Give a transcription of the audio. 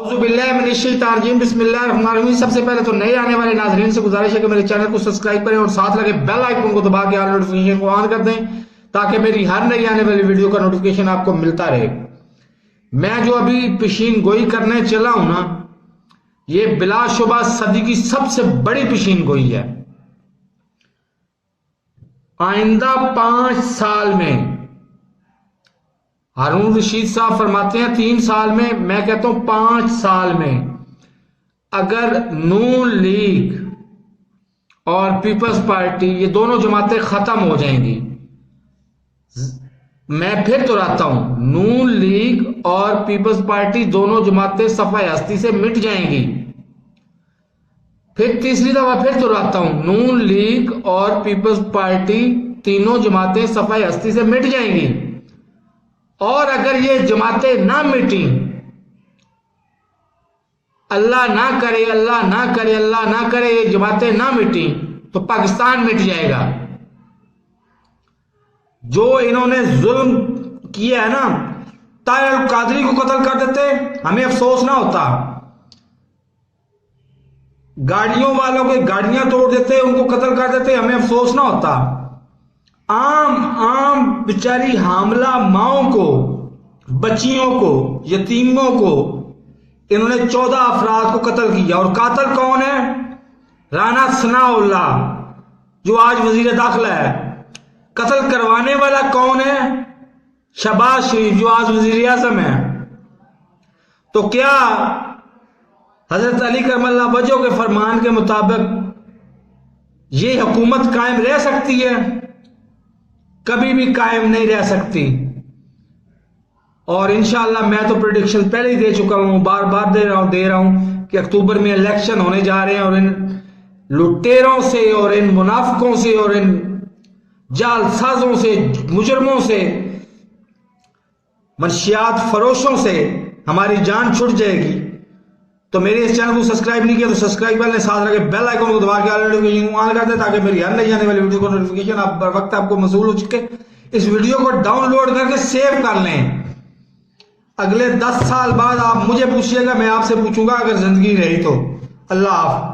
बिस्मिल्लाहिर्रहमानिर्रहीम। सबसे पहले तो नए आने वाले नाज़रीन से गुजारिश है कि मेरे चैनल को सब्सक्राइब करें और साथ लगे बेल आइकन को दबा के नोटिफिकेशन को ऑन कर दें ताकि मेरी हर नई आने वाली वीडियो का नोटिफिकेशन आपको मिलता रहे। मैं जो अभी पेशीन गोई करने चला हूं ना, ये बिलाशुबा सदी की सबसे बड़ी पेशीन गोई है। आइंदा 5 साल में हारून रशीद साहब फरमाते हैं 3 साल में, मैं कहता हूं 5 साल में अगर नून लीग और पीपल्स पार्टी ये दोनों जमातें खत्म हो जाएंगी, मैं फिर दोहराता हूं, नून लीग और पीपल्स पार्टी दोनों जमातें सफाए हस्ती से मिट जाएंगी। फिर तीसरी दफा फिर दोहराता हूं, नून लीग और पीपल्स पार्टी तीनों जमातें सफाए हस्ती से मिट जाएंगी। और अगर ये जमातें ना मिटी, अल्लाह ना करे अल्लाह ना करे अल्लाह ना करे, ये जमातें ना मिटी तो पाकिस्तान मिट जाएगा। जो इन्होंने जुल्म किया है ना, ताहिर अल कादरी को कत्ल कर देते, हमें अफसोस ना होता। गाड़ियों वालों के गाड़ियां तोड़ देते, उनको कत्ल कर देते, हमें अफसोस ना होता। आम बेचारी हामला माओं को, बच्चियों को, यतीमों को इन्होंने 14 अफराद को कत्ल किया। और कातिल कौन है? राना सनाउल्लाह जो आज वजीर दाखिला है। कत्ल करवाने वाला कौन है? शहबाज शरीफ जो आज वजीर आजम है। तो क्या हजरत अली करमल्ला वजह के फरमान के मुताबिक ये हुकूमत कायम रह सकती है? कभी भी कायम नहीं रह सकती। और इंशाअल्लाह मैं तो प्रेडिक्शन पहले ही दे चुका हूं, बार बार दे रहा हूं कि अक्टूबर में इलेक्शन होने जा रहे हैं और इन लुटेरों से और इन मुनाफिकों से और इन जालसाजों से, मुजरमों से, मंशियात फरोशों से हमारी जान छुट जाएगी। तो मेरे इस चैनल को सब्सक्राइब नहीं किया तो सब्सक्राइब कर लें, साथ लगे बेल आइकन को दबा के नोटिफिकेशन ऑन कर दें ताकि मेरी हर नई आने वाली वीडियो को नोटिफिकेशन आप बर वक्त आपको मसूल हो चुके। इस वीडियो को डाउनलोड करके सेव कर लें। अगले 10 साल बाद आप मुझे पूछिएगा, मैं आपसे पूछूंगा अगर जिंदगी रही तो। अल्लाह हाफ़िज़।